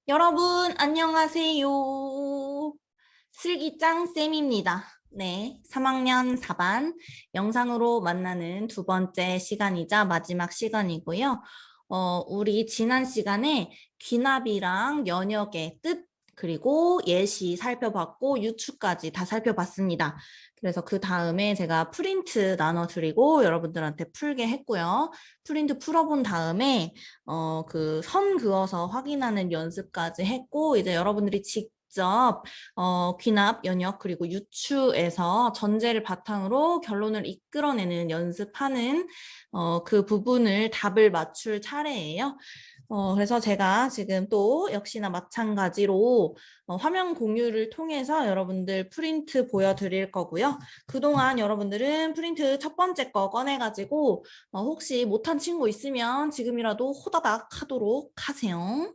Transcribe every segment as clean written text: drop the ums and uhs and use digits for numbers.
여러분, 안녕하세요. 슬기짱 쌤입니다. 네, 3학년 4반 영상으로 만나는 두 번째 시간이자 마지막 시간이고요. 우리 지난 시간에 귀납이랑 연역의 뜻, 그리고 예시 살펴봤고 유추까지 다 살펴봤습니다. 그래서 그 다음에 제가 프린트 나눠드리고 여러분들한테 풀게 했고요. 프린트 풀어본 다음에 그 선 그어서 확인하는 연습까지 했고, 이제 여러분들이 직접 귀납, 연역, 그리고 유추에서 전제를 바탕으로 결론을 이끌어내는 연습하는 그 부분을 답을 맞출 차례예요. 그래서 제가 지금 또 역시나 마찬가지로 화면 공유를 통해서 여러분들 프린트 보여드릴 거고요. 그동안 여러분들은 프린트 첫 번째 거 꺼내가지고 혹시 못한 친구 있으면 지금이라도 호다닥 하도록 하세요.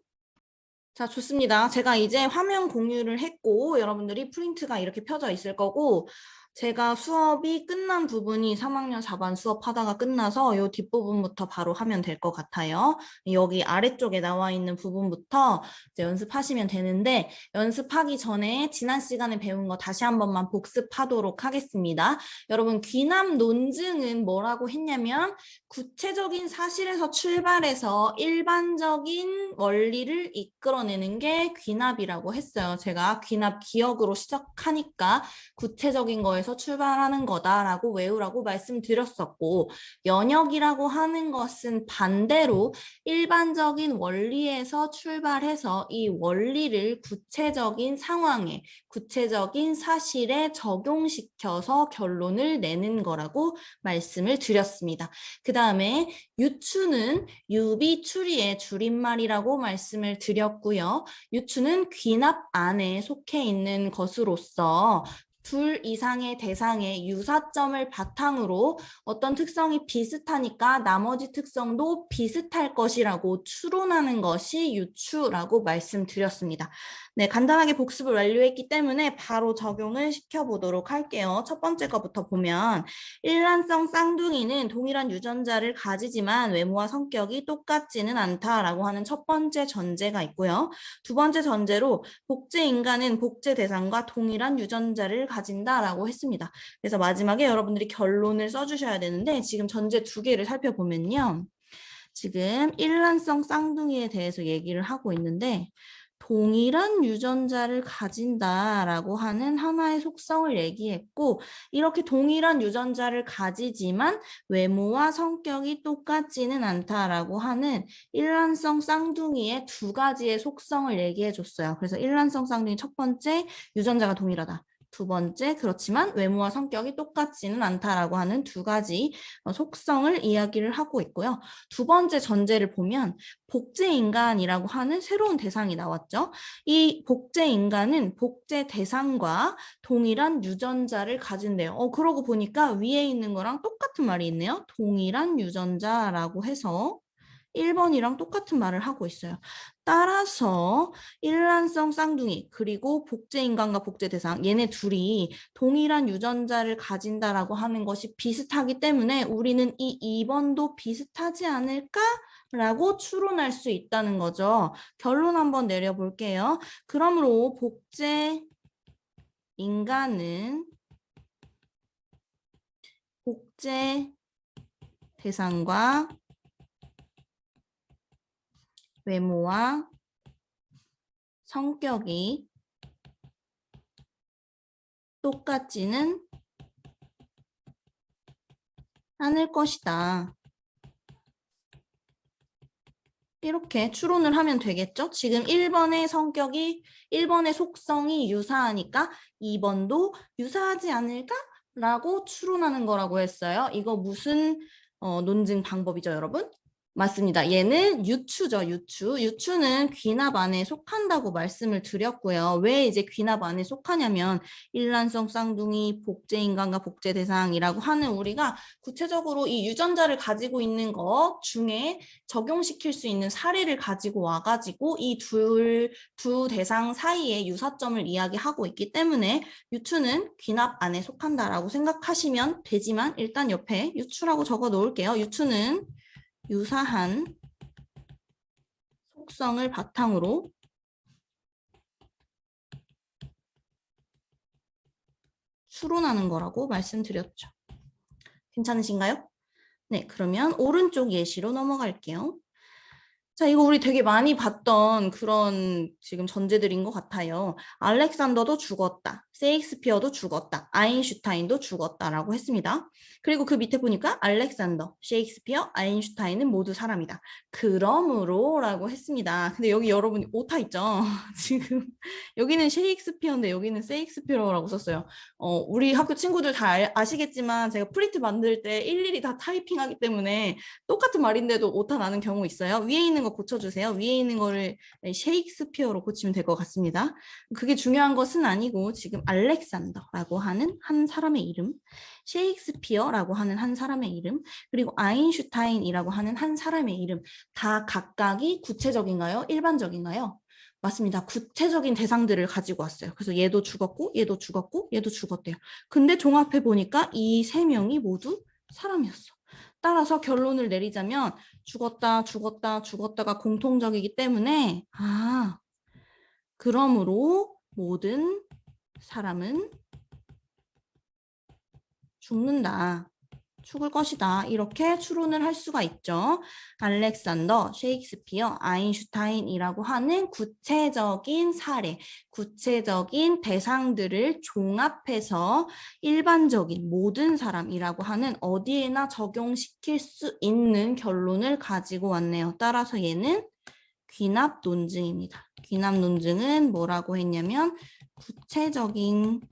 자, 좋습니다. 제가 이제 화면 공유를 했고 여러분들이 프린트가 이렇게 펴져 있을 거고 제가 수업이 끝난 부분이 3학년 4반 수업하다가 끝나서 이 뒷부분부터 바로 하면 될 것 같아요. 여기 아래쪽에 나와 있는 부분부터 이제 연습하시면 되는데 연습하기 전에 지난 시간에 배운 거 다시 한 번만 복습하도록 하겠습니다. 여러분 귀납 논증은 뭐라고 했냐면 구체적인 사실에서 출발해서 일반적인 원리를 이끌어내는 게 귀납이라고 했어요. 제가 귀납 기억으로 시작하니까 구체적인 거에서 출발하는 거다라고 외우라고 말씀드렸었고, 연역이라고 하는 것은 반대로 일반적인 원리에서 출발해서 이 원리를 구체적인 상황에, 구체적인 사실에 적용시켜서 결론을 내는 거라고 말씀을 드렸습니다. 그 다음에 유추는 유비추리의 줄임말이라고 말씀을 드렸고요. 유추는 귀납 안에 속해 있는 것으로서 둘 이상의 대상의 유사점을 바탕으로 어떤 특성이 비슷하니까 나머지 특성도 비슷할 것이라고 추론하는 것이 유추라고 말씀드렸습니다. 네, 간단하게 복습을 완료했기 때문에 바로 적용을 시켜보도록 할게요. 첫 번째 거부터 보면 일란성 쌍둥이는 동일한 유전자를 가지지만 외모와 성격이 똑같지는 않다라고 하는 첫 번째 전제가 있고요. 두 번째 전제로 복제 인간은 복제 대상과 동일한 유전자를 가진다라고 했습니다. 그래서 마지막에 여러분들이 결론을 써주셔야 되는데 지금 전제 두 개를 살펴보면요. 지금 일란성 쌍둥이에 대해서 얘기를 하고 있는데 동일한 유전자를 가진다라고 하는 하나의 속성을 얘기했고 이렇게 동일한 유전자를 가지지만 외모와 성격이 똑같지는 않다라고 하는 일란성 쌍둥이의 두 가지의 속성을 얘기해 줬어요. 그래서 일란성 쌍둥이 첫 번째 유전자가 동일하다. 두 번째, 그렇지만 외모와 성격이 똑같지는 않다라고 하는 두 가지 속성을 이야기를 하고 있고요. 두 번째 전제를 보면 복제 인간이라고 하는 새로운 대상이 나왔죠. 이 복제 인간은 복제 대상과 동일한 유전자를 가진대요. 그러고 보니까 위에 있는 거랑 똑같은 말이 있네요. 동일한 유전자라고 해서 1번이랑 똑같은 말을 하고 있어요. 따라서 일란성 쌍둥이 그리고 복제인간과 복제대상 얘네 둘이 동일한 유전자를 가진다라고 하는 것이 비슷하기 때문에 우리는 이 2번도 비슷하지 않을까라고 추론할 수 있다는 거죠. 결론 한번 내려볼게요. 그러므로 복제인간은 복제대상과 외모와 성격이 똑같지는 않을 것이다. 이렇게 추론을 하면 되겠죠? 지금 1번의 속성이 유사하니까 2번도 유사하지 않을까? 라고 추론하는 거라고 했어요. 이거 무슨 논증 방법이죠, 여러분? 맞습니다. 얘는 유추죠, 유추. 유추는 귀납 안에 속한다고 말씀을 드렸고요. 왜 이제 귀납 안에 속하냐면 일란성 쌍둥이, 복제인간과 복제대상이라고 하는 우리가 구체적으로 이 유전자를 가지고 있는 것 중에 적용시킬 수 있는 사례를 가지고 와가지고 이 두 대상 사이의 유사점을 이야기하고 있기 때문에 유추는 귀납 안에 속한다라고 생각하시면 되지만 일단 옆에 유추라고 적어 놓을게요. 유추는 유사한 속성을 바탕으로 추론하는 거라고 말씀드렸죠. 괜찮으신가요? 네, 그러면 오른쪽 예시로 넘어갈게요. 자, 이거 우리 되게 많이 봤던 그런 지금 전제들인 것 같아요. 알렉산더도 죽었다. 셰익스피어도 죽었다. 아인슈타인도 죽었다라고 했습니다. 그리고 그 밑에 보니까 알렉산더, 셰익스피어, 아인슈타인은 모두 사람이다. 그러므로라고 했습니다. 근데 여기 여러분 오타 있죠? 지금 여기는 셰익스피어인데 여기는 셰익스피어라고 썼어요. 우리 학교 친구들 다 아시겠지만 제가 프린트 만들 때 일일이 다 타이핑하기 때문에 똑같은 말인데도 오타 나는 경우 있어요. 위에 있는 거 고쳐주세요. 위에 있는 거를 셰익스피어로 고치면 될 것 같습니다. 그게 중요한 것은 아니고 지금 알렉산더라고 하는 한 사람의 이름, 셰익스피어라고 하는 한 사람의 이름, 그리고 아인슈타인이라고 하는 한 사람의 이름 다 각각이 구체적인가요? 일반적인가요? 맞습니다. 구체적인 대상들을 가지고 왔어요. 그래서 얘도 죽었고 얘도 죽었고 얘도 죽었대요. 근데 종합해 보니까 이 세 명이 모두 사람이었어. 따라서 결론을 내리자면 죽었다, 죽었다, 죽었다가 공통적이기 때문에 그러므로 모든 사람은 죽는다. 죽을 것이다. 이렇게 추론을 할 수가 있죠. 알렉산더, 셰익스피어, 아인슈타인이라고 하는 구체적인 사례, 구체적인 대상들을 종합해서 일반적인 모든 사람이라고 하는 어디에나 적용시킬 수 있는 결론을 가지고 왔네요. 따라서 얘는 귀납 논증입니다. 귀납 논증은 뭐라고 했냐면 구체적인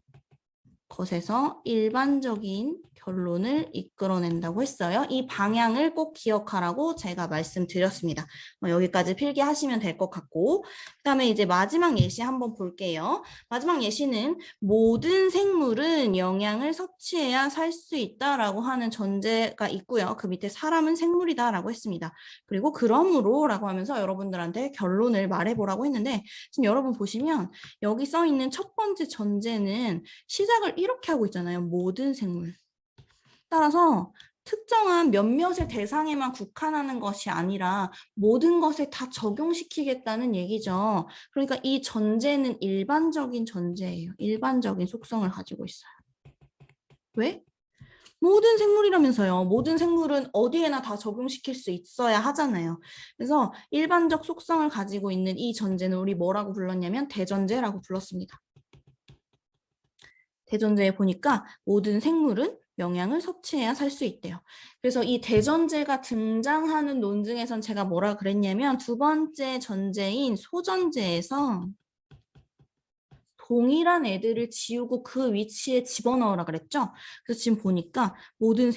것에서 일반적인 결론을 이끌어낸다고 했어요. 이 방향을 꼭 기억하라고 제가 말씀드렸습니다. 여기까지 필기하시면 될 것 같고, 그 다음에 이제 마지막 예시 한번 볼게요. 마지막 예시는 모든 생물은 영양을 섭취해야 살 수 있다라고 하는 전제가 있고요. 그 밑에 사람은 생물이다라고 했습니다. 그리고 그러므로라고 하면서 여러분들한테 결론을 말해보라고 했는데 지금 여러분 보시면 여기 써 있는 첫 번째 전제는 시작을 이렇게 하고 있잖아요. 모든 생물. 따라서 특정한 몇몇의 대상에만 국한하는 것이 아니라 모든 것에 다 적용시키겠다는 얘기죠. 그러니까 이 전제는 일반적인 전제예요. 일반적인 속성을 가지고 있어요. 왜? 모든 생물이라면서요. 모든 생물은 어디에나 다 적용시킬 수 있어야 하잖아요. 그래서 일반적 속성을 가지고 있는 이 전제는 우리 뭐라고 불렀냐면 대전제라고 불렀습니다. 대전제에 보니까 모든 생물은 영양을 섭취해야 살 수 있대요. 그래서 이 대전제가 등장하는 논증에선 제가 뭐라 그랬냐면 두 번째 전제인 소전제에서 동일한 애들을 지우고 그 위치에 집어넣으라 그랬죠. 그래서 지금 보니까 모든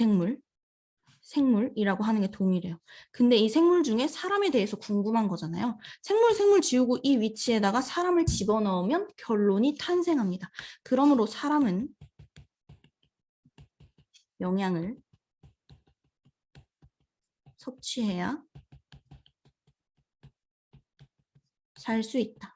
생물이라고 하는 게 동일해요. 근데 이 생물 중에 사람에 대해서 궁금한 거잖아요. 생물 지우고 이 위치에다가 사람을 집어넣으면 결론이 탄생합니다. 그러므로 사람은 영양을 섭취해야 살 수 있다.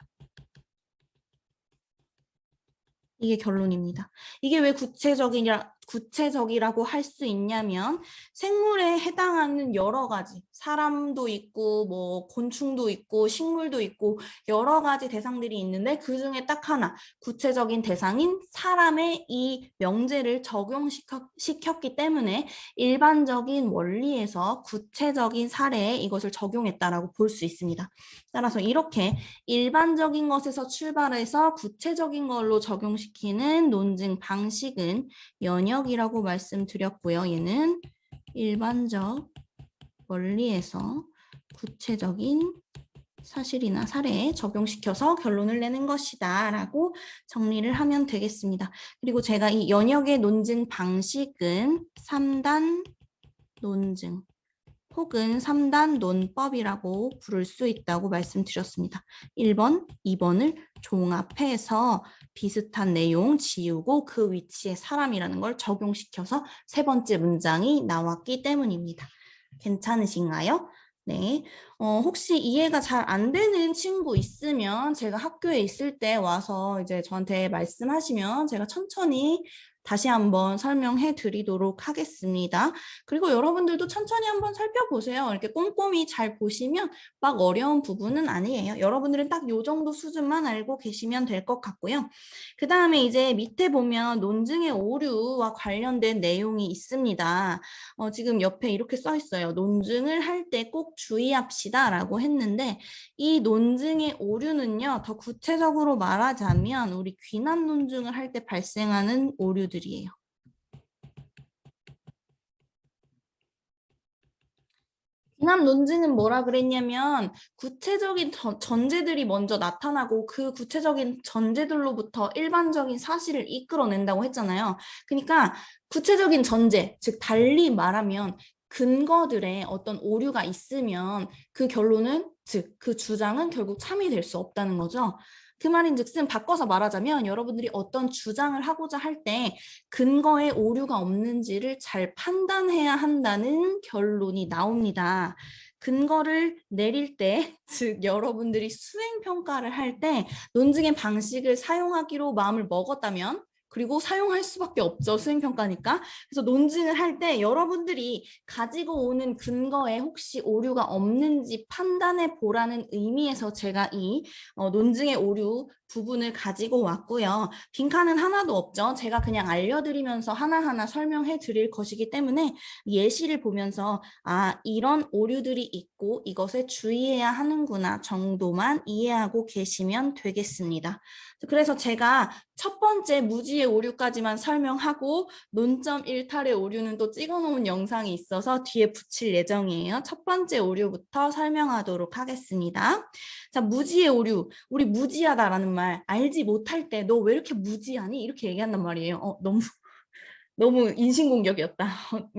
이게 결론입니다. 이게 왜 구체적이라고 할 수 있냐면 생물에 해당하는 여러 가지 사람도 있고 뭐 곤충도 있고 식물도 있고 여러 가지 대상들이 있는데 그중에 딱 하나 구체적인 대상인 사람의 이 명제를 적용시켰기 때문에 일반적인 원리에서 구체적인 사례에 이것을 적용했다라고 볼 수 있습니다. 따라서 이렇게 일반적인 것에서 출발해서 구체적인 걸로 적용시키는 논증 방식은 연역이라고 말씀드렸고요. 얘는 일반적 원리에서 구체적인 사실이나 사례에 적용시켜서 결론을 내는 것이다 라고 정리를 하면 되겠습니다. 그리고 제가 이 연역의 논증 방식은 3단 논증 혹은 3단 논법이라고 부를 수 있다고 말씀드렸습니다. 1번, 2번을 종합해서 비슷한 내용 지우고 그 위치에 사람이라는 걸 적용시켜서 세 번째 문장이 나왔기 때문입니다. 괜찮으신가요? 네. 혹시 이해가 잘 안 되는 친구 있으면 제가 학교에 있을 때 와서 이제 저한테 말씀하시면 제가 천천히 다시 한번 설명해 드리도록 하겠습니다. 그리고 여러분들도 천천히 한번 살펴보세요. 이렇게 꼼꼼히 잘 보시면 막 어려운 부분은 아니에요. 여러분들은 딱 요 정도 수준만 알고 계시면 될 것 같고요. 그 다음에 이제 밑에 보면 논증의 오류와 관련된 내용이 있습니다. 지금 옆에 이렇게 써 있어요. 논증을 할 때 꼭 주의합시다 라고 했는데 이 논증의 오류는요. 더 구체적으로 말하자면 우리 귀납 논증을 할 때 발생하는 오류들이에요. 귀납 논증은 뭐라 그랬냐면 구체적인 전제들이 먼저 나타나고 그 구체적인 전제들로부터 일반적인 사실을 이끌어낸다고 했잖아요. 그러니까 구체적인 전제, 즉 달리 말하면 근거들의 어떤 오류가 있으면 그 결론은, 즉 그 주장은 결국 참이될 수 없다는 거죠. 그 말인즉슨 바꿔서 말하자면 여러분들이 어떤 주장을 하고자 할 때 근거에 오류가 없는지를 잘 판단해야 한다는 결론이 나옵니다. 근거를 내릴 때, 즉 여러분들이 수행평가를 할 때 논증의 방식을 사용하기로 마음을 먹었다면 그리고 사용할 수밖에 없죠. 수행평가니까. 그래서 논증을 할 때 여러분들이 가지고 오는 근거에 혹시 오류가 없는지 판단해 보라는 의미에서 제가 이 논증의 오류 부분을 가지고 왔고요. 빈칸은 하나도 없죠. 제가 그냥 알려드리면서 하나하나 설명해 드릴 것이기 때문에 예시를 보면서 이런 오류들이 있고 이것에 주의해야 하는구나 정도만 이해하고 계시면 되겠습니다. 그래서 제가 첫 번째 무지의 오류까지만 설명하고 논점 일탈의 오류는 또 찍어놓은 영상이 있어서 뒤에 붙일 예정이에요. 첫 번째 오류부터 설명하도록 하겠습니다. 자, 무지의 오류. 우리 무지하다라는 말 알지 못할 때 너 왜 이렇게 무지하니? 이렇게 얘기한단 말이에요. 너무 인신공격이었다.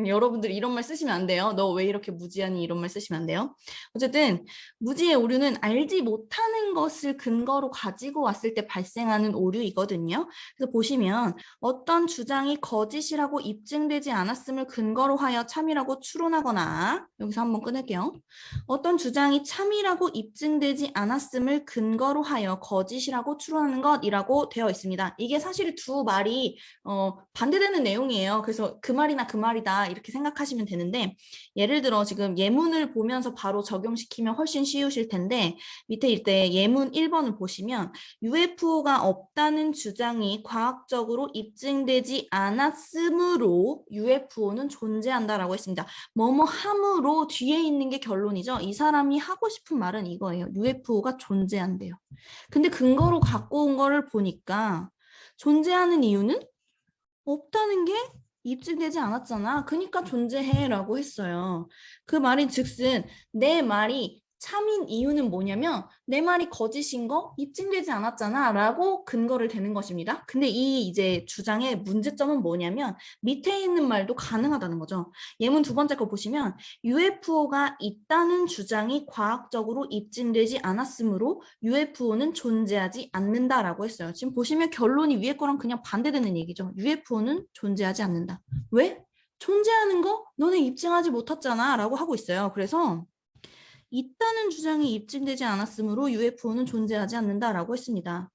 여러분들 이런 말 쓰시면 안 돼요. 너 왜 이렇게 무지하니? 이런 말 쓰시면 안 돼요. 어쨌든 무지의 오류는 알지 못하는 것을 근거로 가지고 왔을 때 발생하는 오류이거든요. 그래서 보시면 어떤 주장이 거짓이라고 입증되지 않았음을 근거로 하여 참이라고 추론하거나, 여기서 한번 끊을게요. 어떤 주장이 참이라고 입증되지 않았음을 근거로 하여 거짓이라고 추론하는 것이라고 되어 있습니다. 이게 사실 두 말이 반대되는 내용이에요. 그래서 그 말이나 그 말이다 이렇게 생각하시면 되는데, 예를 들어 지금 예문을 보면서 바로 적용시키면 훨씬 쉬우실 텐데, 밑에 이때 예문 1번을 보시면 UFO가 없다는 주장이 과학적으로 입증되지 않았으므로 UFO는 존재한다라고 했습니다. 뭐뭐 함으로 뒤에 있는 게 결론이죠. 이 사람이 하고 싶은 말은 이거예요. UFO가 존재한대요. 근데 근거로 갖고 온 거를 보니까 존재하는 이유는 없다는 게 입증되지 않았잖아. 그러니까 존재해라고 했어요. 그 말인 즉슨 내 말이 참인 이유는 뭐냐면 내 말이 거짓인 거 입증되지 않았잖아 라고 근거를 대는 것입니다. 근데 이 이제 주장의 문제점은 뭐냐면 밑에 있는 말도 가능하다는 거죠. 예문 두 번째 거 보시면 UFO가 있다는 주장이 과학적으로 입증되지 않았으므로 UFO는 존재하지 않는다라고 했어요. 지금 보시면 결론이 위에 거랑 그냥 반대되는 얘기죠. UFO는 존재하지 않는다. 왜? 존재하는 거 너네 입증하지 못했잖아 라고 하고 있어요. 그래서 있다는 주장이 입증되지 않았으므로 UFO는 존재하지 않는다라고 했습니다.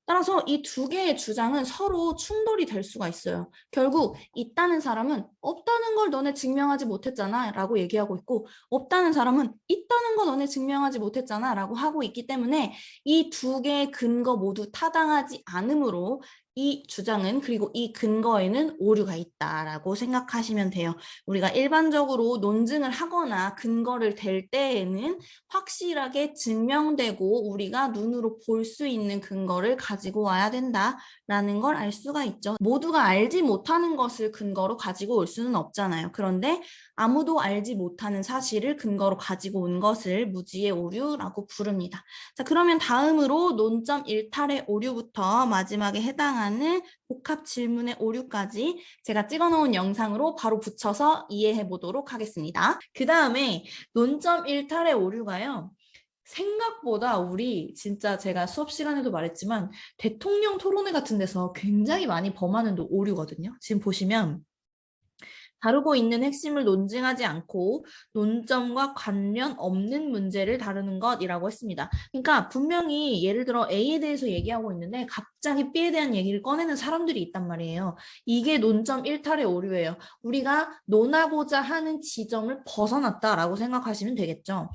따라서 이 두 개의 주장은 서로 충돌이 될 수가 있어요. 결국 있다는 사람은 없다는 걸 너네 증명하지 못했잖아 라고 얘기하고 있고, 없다는 사람은 있다는 거 너네 증명하지 못했잖아 라고 하고 있기 때문에 이 두 개의 근거 모두 타당하지 않으므로 이 주장은, 그리고 이 근거에는 오류가 있다라고 생각하시면 돼요. 우리가 일반적으로 논증을 하거나 근거를 댈 때에는 확실하게 증명되고 우리가 눈으로 볼 수 있는 근거를 가지고 와야 된다라는 걸 알 수가 있죠. 모두가 알지 못하는 것을 근거로 가지고 올 수는 없잖아요. 그런데 아무도 알지 못하는 사실을 근거로 가지고 온 것을 무지의 오류라고 부릅니다. 자, 그러면 다음으로 논점 일탈의 오류부터 마지막에 해당하는 복합 질문의 오류까지 제가 찍어놓은 영상으로 바로 붙여서 이해해 보도록 하겠습니다. 그 다음에 논점 일탈의 오류가요. 생각보다 우리 진짜 제가 수업 시간에도 말했지만 대통령 토론회 같은 데서 굉장히 많이 범하는 오류거든요. 지금 보시면 다루고 있는 핵심을 논증하지 않고 논점과 관련 없는 문제를 다루는 것이라고 했습니다. 그러니까 분명히 예를 들어 A에 대해서 얘기하고 있는데 갑자기 B에 대한 얘기를 꺼내는 사람들이 있단 말이에요. 이게 논점 일탈의 오류예요. 우리가 논하고자 하는 지점을 벗어났다라고 생각하시면 되겠죠.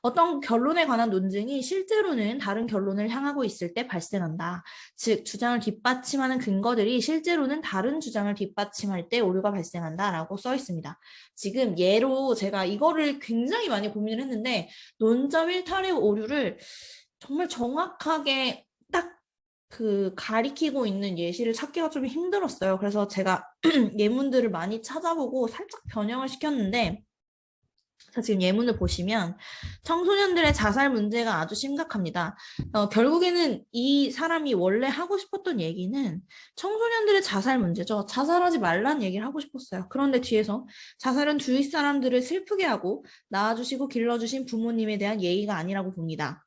어떤 결론에 관한 논증이 실제로는 다른 결론을 향하고 있을 때 발생한다. 즉, 주장을 뒷받침하는 근거들이 실제로는 다른 주장을 뒷받침할 때 오류가 발생한다라고 써 있습니다. 지금 예로 제가 이거를 굉장히 많이 고민을 했는데 논점 일탈의 오류를 정말 정확하게 딱 가리키고 있는 예시를 찾기가 좀 힘들었어요. 그래서 제가 예문들을 많이 찾아보고 살짝 변형을 시켰는데 지금 예문을 보시면 청소년들의 자살 문제가 아주 심각합니다. 결국에는 이 사람이 원래 하고 싶었던 얘기는 청소년들의 자살 문제죠. 자살하지 말라는 얘기를 하고 싶었어요. 그런데 뒤에서 자살은 주위 사람들을 슬프게 하고 낳아주시고 길러주신 부모님에 대한 예의가 아니라고 봅니다.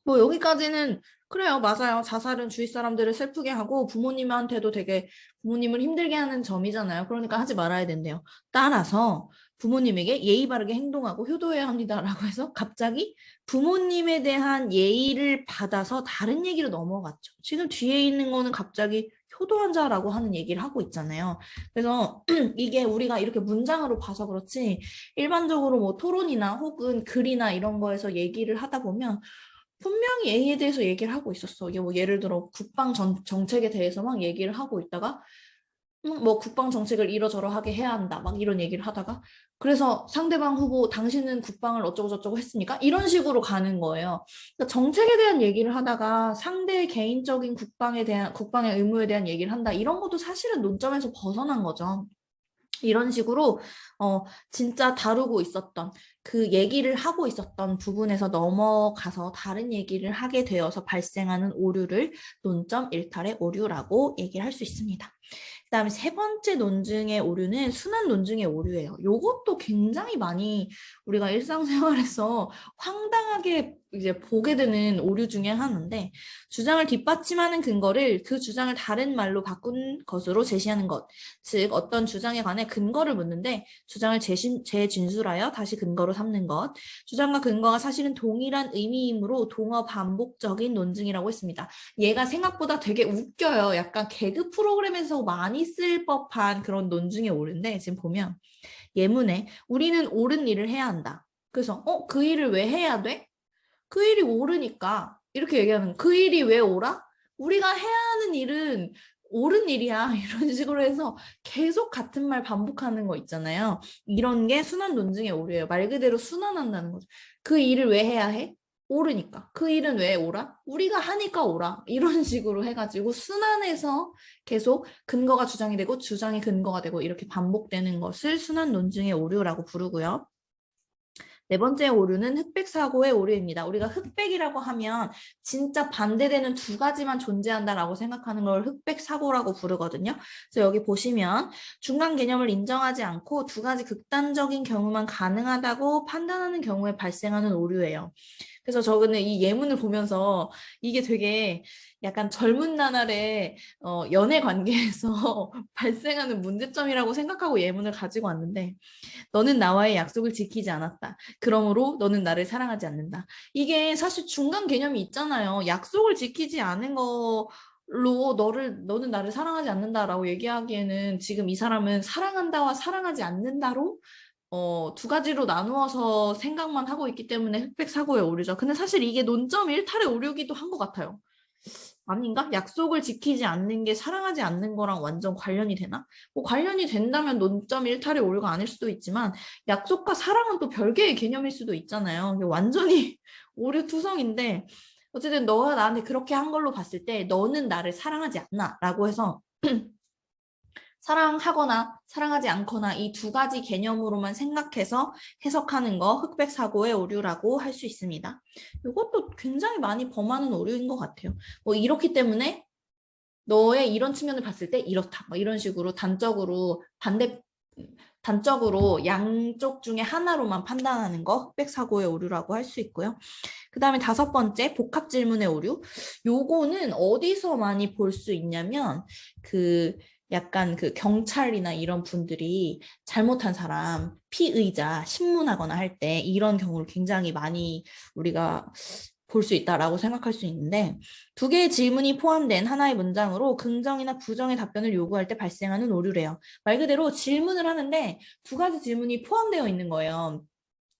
뭐 여기까지는 그래요. 맞아요. 자살은 주위 사람들을 슬프게 하고 부모님한테도 되게 부모님을 힘들게 하는 점이잖아요. 그러니까 하지 말아야 된대요. 따라서 부모님에게 예의 바르게 행동하고 효도해야 합니다라고 해서 갑자기 부모님에 대한 예의를 받아서 다른 얘기로 넘어갔죠. 지금 뒤에 있는 거는 갑자기 효도한 자라고 하는 얘기를 하고 있잖아요. 그래서 이게 우리가 이렇게 문장으로 봐서 그렇지 일반적으로 뭐 토론이나 혹은 글이나 이런 거에서 얘기를 하다 보면 분명히 A에 대해서 얘기를 하고 있었어. 이게 뭐 예를 들어 국방 정책에 대해서 막 얘기를 하고 있다가 뭐 국방 정책을 이러저러 하게 해야 한다. 막 이런 얘기를 하다가 그래서 상대방 후보 당신은 국방을 어쩌고 저쩌고 했습니까? 이런 식으로 가는 거예요. 그러니까 정책에 대한 얘기를 하다가 상대의 개인적인 국방의 의무에 대한 얘기를 한다. 이런 것도 사실은 논점에서 벗어난 거죠. 이런 식으로 진짜 다루고 있었던 그 얘기를 하고 있었던 부분에서 넘어가서 다른 얘기를 하게 되어서 발생하는 오류를 논점 일탈의 오류라고 얘기를 할 수 있습니다. 그다음에 세 번째 논증의 오류는 순환 논증의 오류예요. 이것도 굉장히 많이 우리가 일상생활에서 황당하게 이제 보게 되는 오류 중에 하나인데 주장을 뒷받침하는 근거를 그 주장을 다른 말로 바꾼 것으로 제시하는 것. 즉 어떤 주장에 관해 근거를 묻는데 주장을 재진술하여 다시 근거로 삼는 것. 주장과 근거가 사실은 동일한 의미이므로 동어 반복적인 논증이라고 했습니다. 얘가 생각보다 되게 웃겨요. 약간 개그 프로그램에서 많이 쓸 법한 그런 논증의 오류인데 지금 보면 예문에 우리는 옳은 일을 해야 한다. 그래서 그 일을 왜 해야 돼? 그 일이 옳으니까 이렇게 얘기하는 그 일이 왜 옳아? 우리가 해야 하는 일은 옳은 일이야. 이런 식으로 해서 계속 같은 말 반복하는 거 있잖아요. 이런 게 순환 논증의 오류예요. 말 그대로 순환한다는 거죠. 그 일을 왜 해야 해? 옳으니까. 그 일은 왜 옳아? 우리가 하니까 옳아. 이런 식으로 해가지고 순환해서 계속 근거가 주장이 되고 주장이 근거가 되고 이렇게 반복되는 것을 순환 논증의 오류라고 부르고요. 네 번째 오류는 흑백 사고의 오류입니다. 우리가 흑백이라고 하면 진짜 반대되는 두 가지만 존재한다라고 생각하는 걸 흑백 사고라고 부르거든요. 그래서 여기 보시면 중간 개념을 인정하지 않고 두 가지 극단적인 경우만 가능하다고 판단하는 경우에 발생하는 오류예요. 그래서 저는 이 예문을 보면서 이게 되게 약간 젊은 나날의 연애 관계에서 발생하는 문제점이라고 생각하고 예문을 가지고 왔는데 너는 나와의 약속을 지키지 않았다. 그러므로 너는 나를 사랑하지 않는다. 이게 사실 중간 개념이 있잖아요. 약속을 지키지 않은 걸로 너는 나를 사랑하지 않는다라고 얘기하기에는 지금 이 사람은 사랑한다와 사랑하지 않는다로 두 가지로 나누어서 생각만 하고 있기 때문에 흑백 사고에 오르죠. 근데 사실 이게 논점 일탈에 오르기도 한 것 같아요. 아닌가? 약속을 지키지 않는 게 사랑하지 않는 거랑 완전 관련이 되나? 뭐 관련이 된다면 논점 일탈의 오류가 아닐 수도 있지만 약속과 사랑은 또 별개의 개념일 수도 있잖아요. 이게 완전히 오류 투성인데 어쨌든 너가 나한테 그렇게 한 걸로 봤을 때 너는 나를 사랑하지 않나? 라고 해서 사랑하거나 사랑하지 않거나 이 두 가지 개념으로만 생각해서 해석하는 거 흑백 사고의 오류라고 할 수 있습니다. 이것도 굉장히 많이 범하는 오류인 것 같아요. 뭐 이렇기 때문에 너의 이런 측면을 봤을 때 이렇다. 뭐 이런 식으로 단적으로 양쪽 중에 하나로만 판단하는 거 흑백 사고의 오류라고 할 수 있고요. 그 다음에 다섯 번째 복합 질문의 오류. 요거는 어디서 많이 볼 수 있냐면 약간 그 경찰이나 이런 분들이 잘못한 사람 피의자 신문하거나 할 때 이런 경우를 굉장히 많이 우리가 볼 수 있다라고 생각할 수 있는데, 두 개의 질문이 포함된 하나의 문장으로 긍정이나 부정의 답변을 요구할 때 발생하는 오류래요. 말 그대로 질문을 하는데 두 가지 질문이 포함되어 있는 거예요.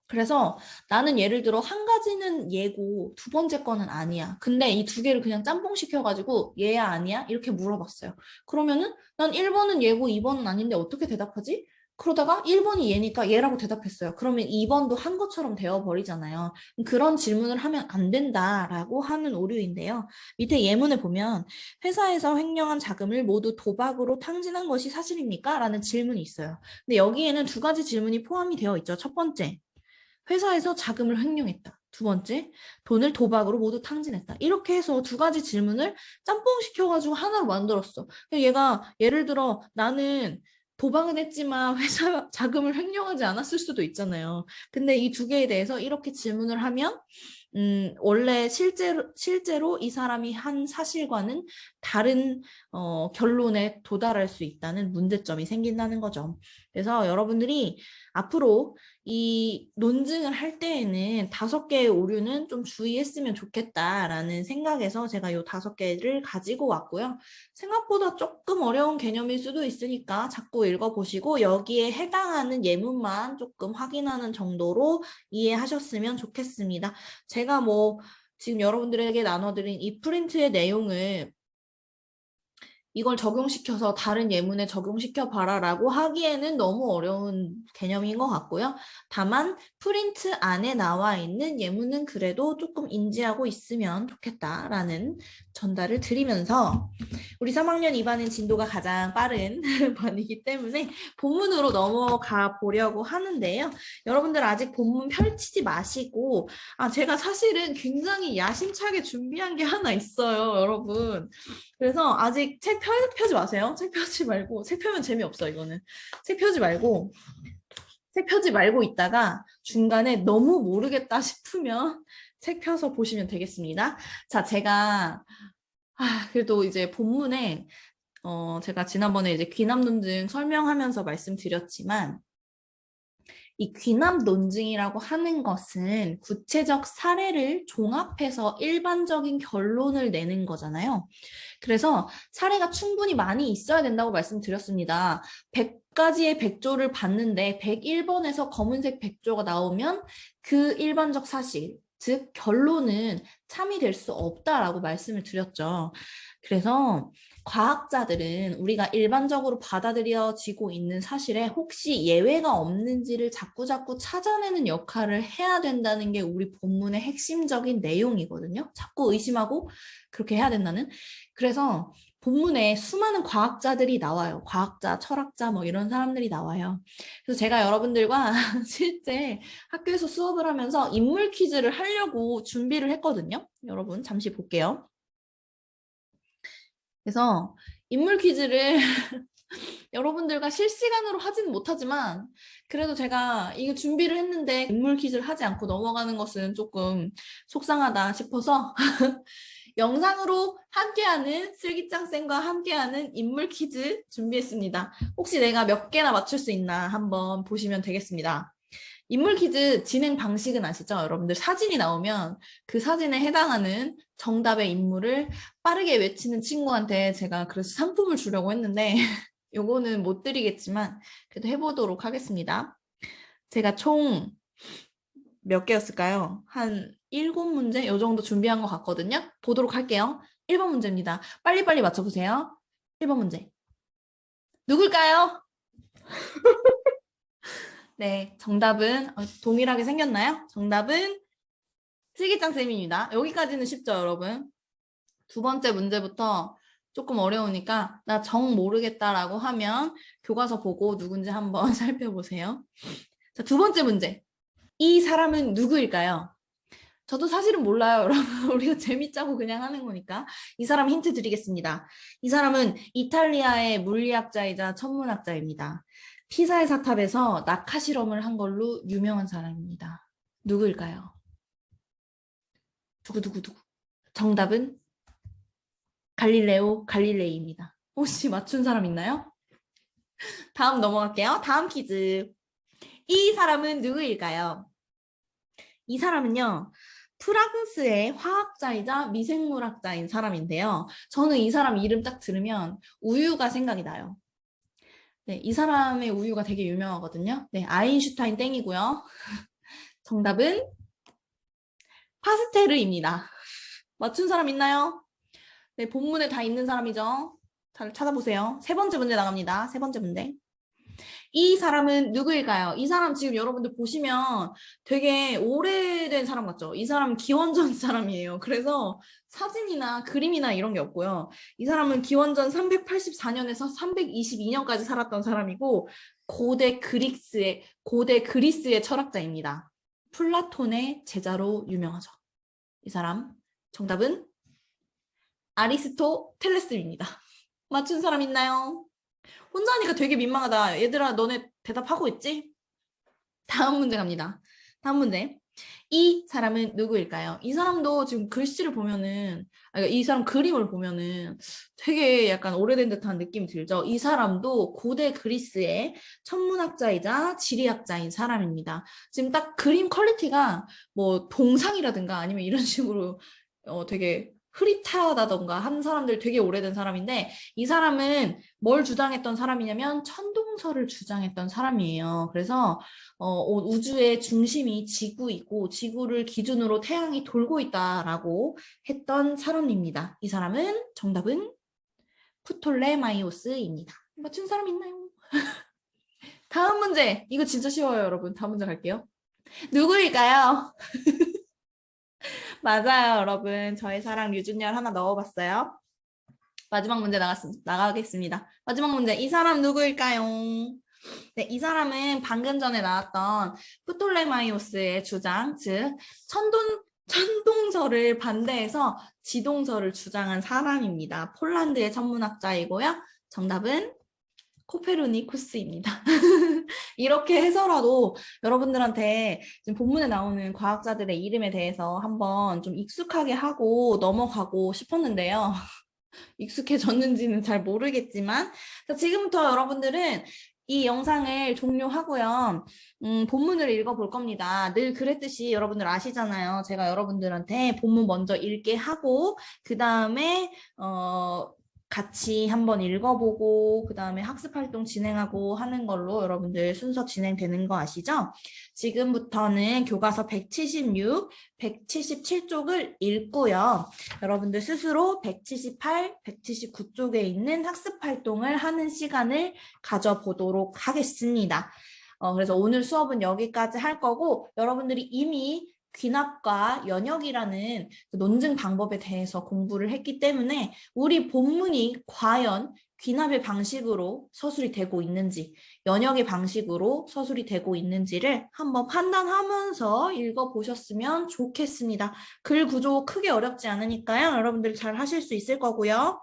그래서 나는 예를 들어 한 가지는 예고 두 번째 거는 아니야. 근데 이 두 개를 그냥 짬뽕 시켜가지고 얘야 아니야? 이렇게 물어봤어요. 그러면은 난 1번은 예고 2번은 아닌데 어떻게 대답하지? 그러다가 1번이 얘니까 얘라고 대답했어요. 그러면 2번도 한 것처럼 되어버리잖아요. 그런 질문을 하면 안 된다라고 하는 오류인데요. 밑에 예문을 보면 회사에서 횡령한 자금을 모두 도박으로 탕진한 것이 사실입니까? 라는 질문이 있어요. 근데 여기에는 두 가지 질문이 포함이 되어 있죠. 첫 번째, 회사에서 자금을 횡령했다. 두 번째, 돈을 도박으로 모두 탕진했다. 이렇게 해서 두 가지 질문을 짬뽕 시켜가지고 하나로 만들었어. 얘가 예를 들어 나는 도박은 했지만 회사 자금을 횡령하지 않았을 수도 있잖아요. 근데 이 두 개에 대해서 이렇게 질문을 하면 원래 실제로 이 사람이 한 사실과는 다른 결론에 도달할 수 있다는 문제점이 생긴다는 거죠. 그래서 여러분들이 앞으로 이 논증을 할 때에는 5개의 오류는 좀 주의했으면 좋겠다라는 생각에서 제가 이 5개를 가지고 왔고요. 생각보다 조금 어려운 개념일 수도 있으니까 자꾸 읽어보시고 여기에 해당하는 예문만 조금 확인하는 정도로 이해하셨으면 좋겠습니다. 제가 지금 여러분들에게 나눠드린 이 프린트의 내용을 이걸 적용시켜서 다른 예문에 적용시켜 봐라라고 하기에는 너무 어려운 개념인 것 같고요. 다만 프린트 안에 나와 있는 예문은 그래도 조금 인지하고 있으면 좋겠다라는 전달을 드리면서 우리 3학년 2반은 진도가 가장 빠른 반이기 때문에 본문으로 넘어가 보려고 하는데요. 여러분들 아직 본문 펼치지 마시고 제가 사실은 굉장히 야심차게 준비한 게 하나 있어요, 여러분. 그래서 아직 책 펴지 마세요. 책 펴지 말고, 책 펴면 재미없어, 이거는. 책 펴지 말고, 책 펴지 말고 있다가 중간에 너무 모르겠다 싶으면 책 펴서 보시면 되겠습니다. 자, 제가, 그래도 이제 본문에, 제가 지난번에 이제 귀남 논증 설명하면서 말씀드렸지만, 이 귀남 논증이라고 하는 것은 구체적 사례를 종합해서 일반적인 결론을 내는 거잖아요. 그래서 사례가 충분히 많이 있어야 된다고 말씀드렸습니다. 100가지의 백조를 봤는데 101번에서 검은색 백조가 나오면 그 일반적 사실, 즉 결론은 참이 될 수 없다라고 말씀을 드렸죠. 그래서 과학자들은 우리가 일반적으로 받아들여지고 있는 사실에 혹시 예외가 없는지를 자꾸자꾸 찾아내는 역할을 해야 된다는 게 우리 본문의 핵심적인 내용이거든요. 자꾸 의심하고 그렇게 해야 된다는. 그래서 본문에 수많은 과학자들이 나와요. 과학자, 철학자 이런 사람들이 나와요. 그래서 제가 여러분들과 실제 학교에서 수업을 하면서 인물 퀴즈를 하려고 준비를 했거든요. 여러분 잠시 볼게요. 그래서 인물 퀴즈를 여러분들과 실시간으로 하지는 못하지만 그래도 제가 이거 준비를 했는데 인물 퀴즈를 하지 않고 넘어가는 것은 조금 속상하다 싶어서 영상으로 함께하는 슬기짱 쌤과 함께하는 인물 퀴즈 준비했습니다. 혹시 내가 몇 개나 맞출 수 있나 한번 보시면 되겠습니다. 인물 퀴즈 진행 방식은 아시죠? 여러분들 사진이 나오면 그 사진에 해당하는 정답의 인물을 빠르게 외치는 친구한테 제가 그래서 상품을 주려고 했는데 요거는 못 드리겠지만 그래도 해보도록 하겠습니다. 제가 총 몇 개였을까요? 한 7문제? 요 정도 준비한 것 같거든요. 보도록 할게요. 1번 문제입니다. 빨리빨리 맞춰보세요. 1번 문제. 누굴까요? 네, 정답은 동일하게 생겼나요? 정답은 슬기짱 쌤입니다. 여기까지는 쉽죠, 여러분? 두 번째 문제부터 조금 어려우니까 나 정 모르겠다라고 하면 교과서 보고 누군지 한번 살펴보세요. 자, 두 번째 문제. 이 사람은 누구일까요? 저도 사실은 몰라요, 여러분. 우리가 재밌자고 그냥 하는 거니까. 이 사람 힌트 드리겠습니다. 이 사람은 이탈리아의 물리학자이자 천문학자입니다. 피사의 사탑에서 낙하 실험을 한 걸로 유명한 사람입니다. 누구일까요? 두구두구두구. 정답은 갈릴레오 갈릴레이입니다. 혹시 맞춘 사람 있나요? 다음 넘어갈게요. 다음 퀴즈. 이 사람은 누구일까요? 이 사람은요. 프랑스의 화학자이자 미생물학자인 사람인데요. 저는 이 사람 이름 딱 들으면 우유가 생각이 나요. 네, 이 사람의 우유가 되게 유명하거든요. 네, 아인슈타인 땡이고요. 정답은 파스테르입니다. 맞춘 사람 있나요? 네, 본문에 다 있는 사람이죠. 잘 찾아보세요. 세 번째 문제 나갑니다. 세 번째 문제. 이 사람은 누구일까요? 이 사람 지금 여러분들 보시면 되게 오래된 사람 같죠? 이 사람 기원전 사람이에요. 그래서 사진이나 그림이나 이런 게 없고요. 이 사람은 기원전 384년에서 322년까지 살았던 사람이고 고대 그리스의 철학자입니다. 플라톤의 제자로 유명하죠. 이 사람 정답은 아리스토텔레스입니다. 맞춘 사람 있나요? 혼자 하니까 되게 민망하다. 얘들아, 너네 대답하고 있지? 다음 문제 갑니다. 다음 문제. 이 사람은 누구일까요? 이 사람도 지금 글씨를 보면은, 이 사람 그림을 보면은 되게 약간 오래된 듯한 느낌이 들죠? 이 사람도 고대 그리스의 천문학자이자 지리학자인 사람입니다. 지금 딱 그림 퀄리티가 뭐 동상이라든가 아니면 이런 식으로 되게 흐릿하다던가 한 사람들 되게 오래된 사람인데 이 사람은 뭘 주장했던 사람이냐면 천동설을 주장했던 사람이에요. 그래서 우주의 중심이 지구이고 지구를 기준으로 태양이 돌고 있다라고 했던 사람입니다. 이 사람은 정답은 프톨레마이오스입니다. 맞춘 사람 있나요? 다음 문제. 이거 진짜 쉬워요, 여러분. 다음 문제 갈게요. 누구일까요? 맞아요, 여러분. 저의 사랑 류준열 하나 넣어봤어요. 마지막 문제 나가겠습니다. 마지막 문제. 이 사람 누구일까요? 네, 이 사람은 방금 전에 나왔던 프톨레마이오스의 주장, 즉 천동설을 반대해서 지동설을 주장한 사람입니다. 폴란드의 천문학자이고요. 정답은 코페르니쿠스입니다. 이렇게 해서라도 여러분들한테 지금 본문에 나오는 과학자들의 이름에 대해서 한번 좀 익숙하게 하고 넘어가고 싶었는데요. 익숙해졌는지는 잘 모르겠지만 지금부터 여러분들은 이 영상을 종료하고요. 본문을 읽어볼 겁니다. 늘 그랬듯이 여러분들 아시잖아요. 제가 여러분들한테 본문 먼저 읽게 하고 그 다음에 같이 한번 읽어보고 그 다음에 학습활동 진행하고 하는 걸로 여러분들 순서 진행되는 거 아시죠? 지금부터는 교과서 176, 177쪽을 읽고요. 여러분들 스스로 178, 179쪽에 있는 학습활동을 하는 시간을 가져보도록 하겠습니다. 그래서 오늘 수업은 여기까지 할 거고 여러분들이 이미 귀납과 연역이라는 논증 방법에 대해서 공부를 했기 때문에 우리 본문이 과연 귀납의 방식으로 서술이 되고 있는지 연역의 방식으로 서술이 되고 있는지를 한번 판단하면서 읽어보셨으면 좋겠습니다. 글 구조 크게 어렵지 않으니까요. 여러분들 잘 하실 수 있을 거고요.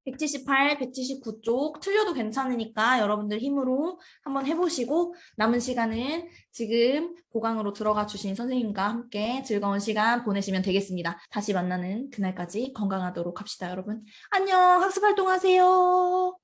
178, 179쪽 틀려도 괜찮으니까 여러분들 힘으로 한번 해보시고 남은 시간은 지금 보강으로 들어가 주신 선생님과 함께 즐거운 시간 보내시면 되겠습니다. 다시 만나는 그날까지 건강하도록 합시다, 여러분. 안녕, 학습활동 하세요.